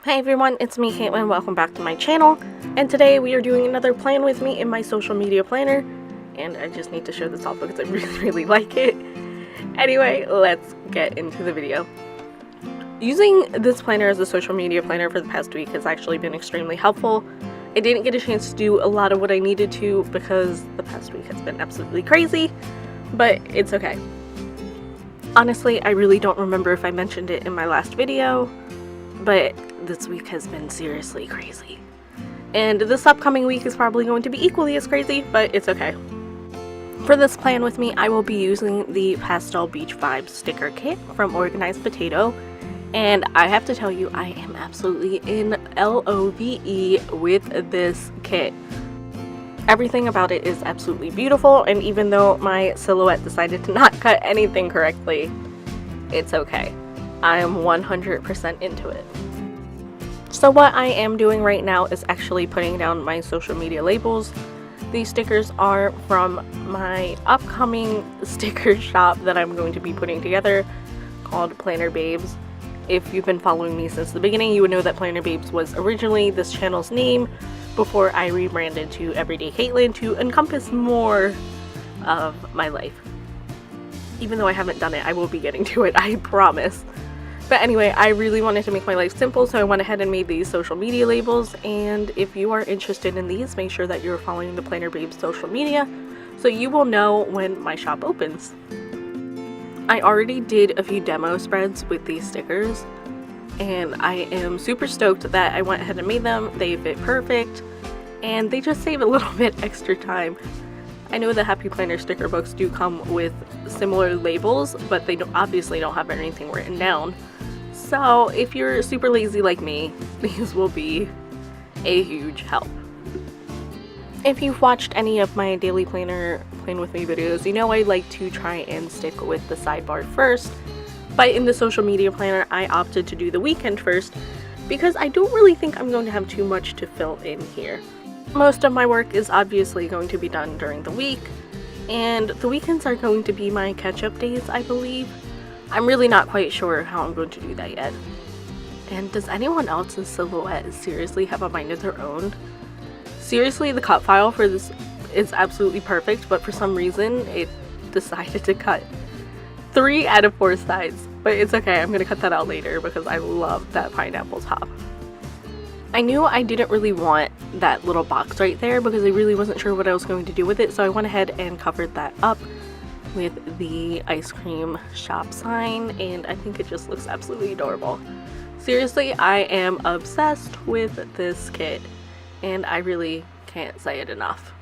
Hi everyone, it's me Caitlin, welcome back to my channel, and today we are doing another plan with me in my social media planner, and I just need to show this off because I really like it. Anyway, let's get into the video. Using this planner as a social media planner for the past week has actually been extremely helpful. I didn't get a chance to do a lot of what I needed to because the past week has been absolutely crazy, but it's okay. Honestly, I really don't remember if I mentioned it in my last video, but this week has been seriously crazy. And this upcoming week is probably going to be equally as crazy, but it's okay. For this plan with me, I will be using the Pastel Beach Vibes sticker kit from Organized Potato. And I have to tell you, I am absolutely in LOVE with this kit. Everything about it is absolutely beautiful, and even though my silhouette decided to not cut anything correctly, it's okay. I am 100% into it. So what I am doing right now is actually putting down my social media labels. These stickers are from my upcoming sticker shop that I'm going to be putting together called Planner Babes. If you've been following me since the beginning, you would know that Planner Babes was originally this channel's name before I rebranded to Everyday Caitlin to encompass more of my life. Even though I haven't done it, I will be getting to it, I promise. But anyway, I really wanted to make my life simple, so I went ahead and made these social media labels, and if you are interested in these, make sure that you're following the Planner Babes social media so you will know when my shop opens. I already did a few demo spreads with these stickers, and I am super stoked that I went ahead and made them. They fit perfect, and they just save a little bit extra time. I know the Happy Planner sticker books do come with similar labels, but they obviously don't have anything written down. So if you're super lazy like me, these will be a huge help. If you've watched any of my daily planner plan with me videos, you know I like to try and stick with the sidebar first. But in the social media planner, I opted to do the weekend first because I don't really think I'm going to have too much to fill in here. Most of my work is obviously going to be done during the week, and the weekends are going to be my catch-up days, I believe. I'm really not quite sure how I'm going to do that yet. And does anyone else's silhouette seriously have a mind of their own? Seriously, the cut file for this is absolutely perfect, but for some reason it decided to cut 3 out of 4 sides. But it's okay, I'm gonna cut that out later because I love that pineapple top. I knew I didn't really want that little box right there because I really wasn't sure what I was going to do with it, so I went ahead and covered that up with the ice cream shop sign, and I think it just looks absolutely adorable. Seriously, I am obsessed with this kit, and I really can't say it enough.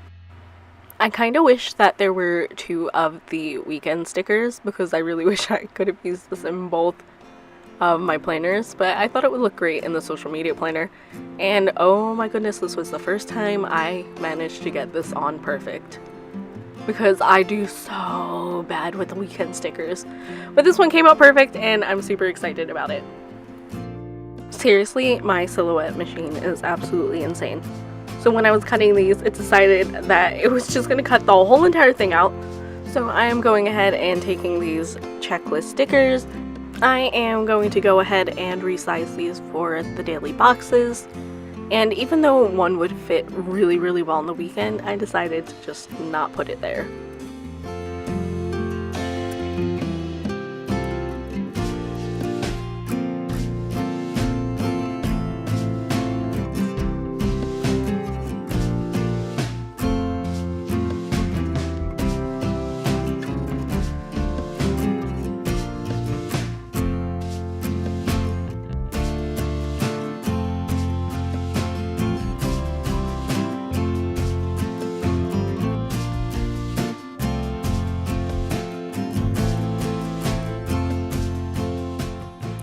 I kind of wish that there were 2 of the weekend stickers because I really wish I could have used this in both of my planners, but I thought it would look great in the social media planner, and oh my goodness, this was the first time I managed to get this on perfect because I do so bad with the weekend stickers, but this one came out perfect and I'm super excited about it. Seriously, my silhouette machine is absolutely insane. So when I was cutting these, it decided that it was just going to cut the whole entire thing out. So I am going ahead and taking these checklist stickers. I am going to go ahead and resize these for the daily boxes. And even though one would fit really well on the weekend, I decided to just not put it there.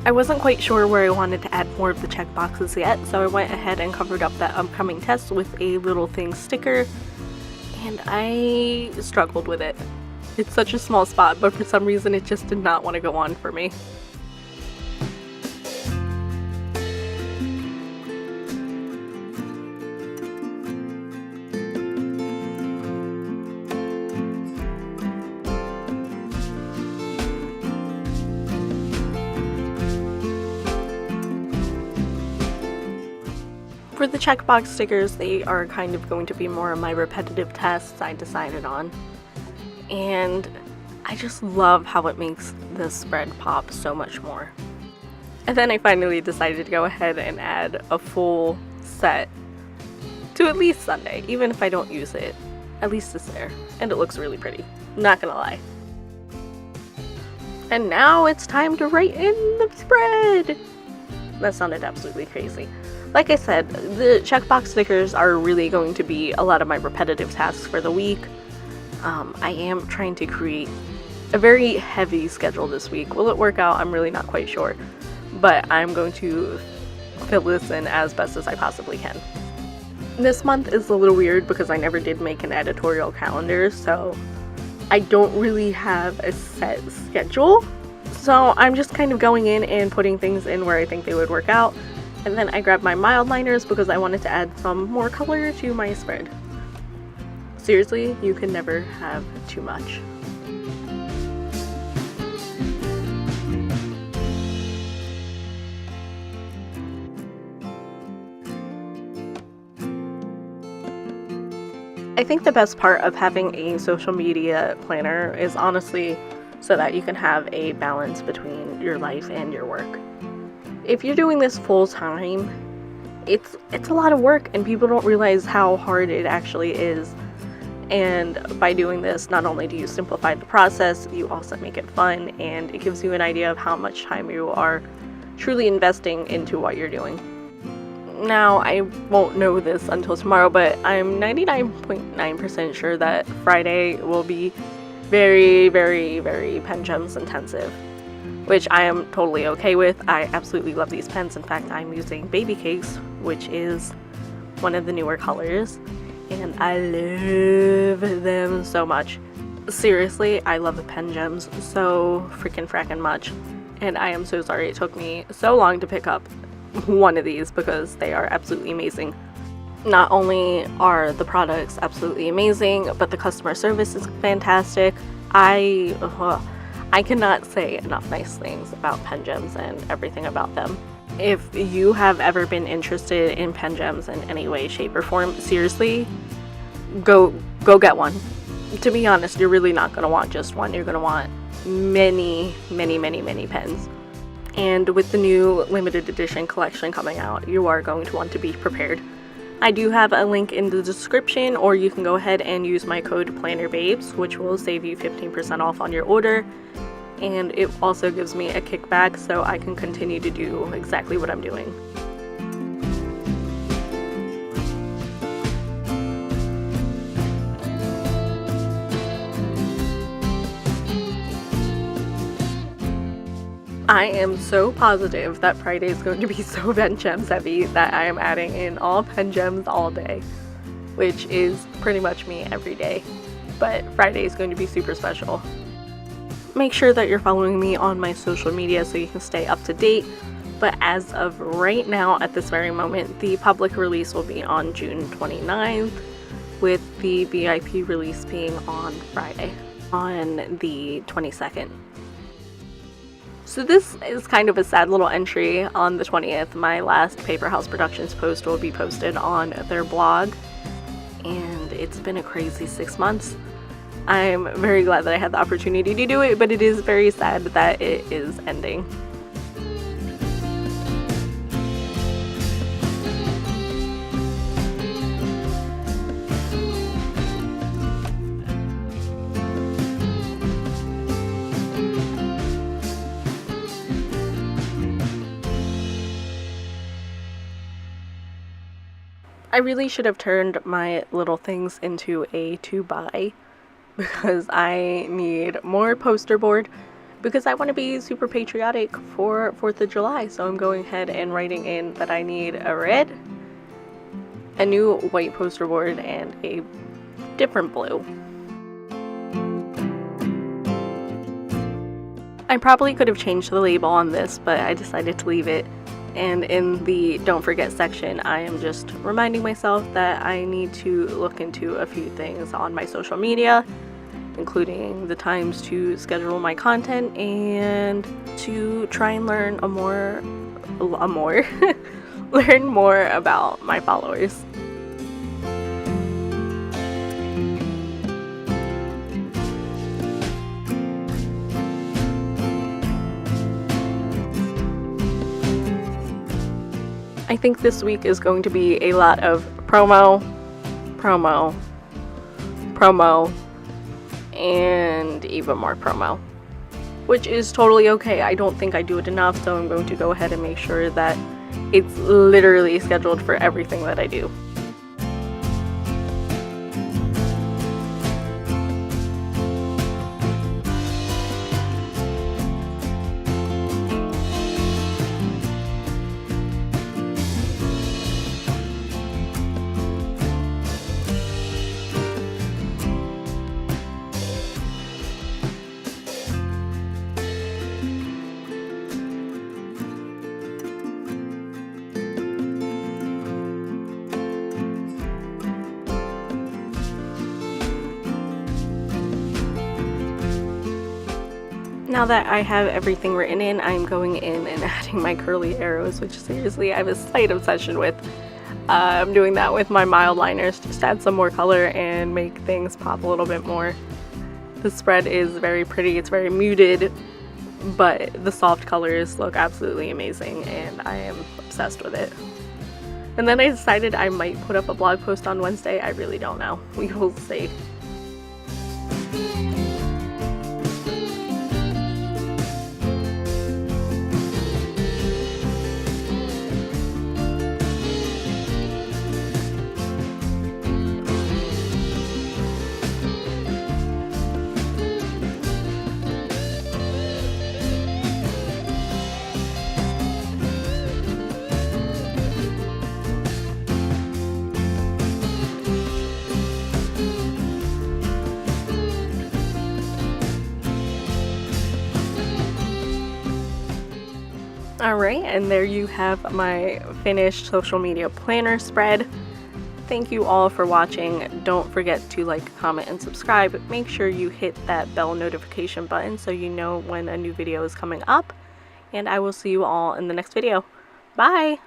I wasn't quite sure where I wanted to add more of the checkboxes yet, so I went ahead and covered up that upcoming test with a Little Things sticker, and I struggled with it. It's such a small spot, but for some reason it just did not want to go on for me. For the checkbox stickers, they are kind of going to be more of my repetitive tasks I decided on. And I just love how it makes the spread pop so much more. And then I finally decided to go ahead and add a full set to at least Sunday, even if I don't use it. At least it's there, and it looks really pretty, not gonna lie. And now it's time to write in the spread! That sounded absolutely crazy. Like I said, the checkbox stickers are really going to be a lot of my repetitive tasks for the week. I am trying to create a very heavy schedule this week. Will it work out? I'm really not quite sure. But I'm going to fill this in as best as I possibly can. This month is a little weird because I never did make an editorial calendar, so I don't really have a set schedule. So I'm just kind of going in and putting things in where I think they would work out. And then I grabbed my mild liners because I wanted to add some more color to my spread. Seriously, you can never have too much. I think the best part of having a social media planner is honestly so that you can have a balance between your life and your work. If you're doing this full time, it's a lot of work and people don't realize how hard it actually is. And by doing this, not only do you simplify the process, you also make it fun, and it gives you an idea of how much time you are truly investing into what you're doing. Now, I won't know this until tomorrow, but I'm 99.9% sure that Friday will be very, very, very pen gems intensive, which I am totally okay with. I absolutely love these pens. In fact, I'm using Baby Cakes, which is one of the newer colors, and I love them so much. Seriously, I love the pen gems so freaking frackin' much, and I am so sorry it took me so long to pick up one of these because they are absolutely amazing. Not only are the products absolutely amazing, but the customer service is fantastic. I cannot say enough nice things about pen gems and everything about them. If you have ever been interested in pen gems in any way, shape, or form, seriously, go get one. To be honest, you're really not going to want just one. You're going to want many, many, many, many pens. And with the new limited edition collection coming out, you are going to want to be prepared. I do have a link in the description, or you can go ahead and use my code PlannerBabes, which will save you 15% off on your order. And it also gives me a kickback so I can continue to do exactly what I'm doing. I am so positive that Friday is going to be so pen gems heavy that I am adding in all pen gems all day, which is pretty much me every day. But Friday is going to be super special. Make sure that you're following me on my social media so you can stay up to date. But as of right now, at this very moment, the public release will be on June 29th, with the VIP release being on Friday, on the 22nd. So this is kind of a sad little entry. On the 20th, my last Paper House Productions post will be posted on their blog, and it's been a crazy 6 months. I'm very glad that I had the opportunity to do it, but it is very sad that it is ending. I really should have turned my little things into a to-buy because I need more poster board because I want to be super patriotic for 4th of July. So I'm going ahead and writing in that I need a red, a new white poster board, and a different blue. I probably could have changed the label on this, but I decided to leave it. And in the don't forget section, I am just reminding myself that I need to look into a few things on my social media, including the times to schedule my content and to try and learn a more learn more about my followers. I think this week is going to be a lot of promo, and even more promo, which is totally okay. I don't think I do it enough, so I'm going to go ahead and make sure that it's literally scheduled for everything that I do. Now that I have everything written in, I'm going in and adding my curly arrows, which seriously I have a slight obsession with. I'm doing that with my mild liners, just to add some more color and make things pop a little bit more. The spread is very pretty, it's very muted, but the soft colors look absolutely amazing and I am obsessed with it. And then I decided I might put up a blog post on Wednesday. I really don't know. We will see. Alright, and there you have my finished social media planner spread. Thank you all for watching. Don't forget to like, comment, and subscribe. Make sure you hit that bell notification button so you know when a new video is coming up. And I will see you all in the next video. Bye!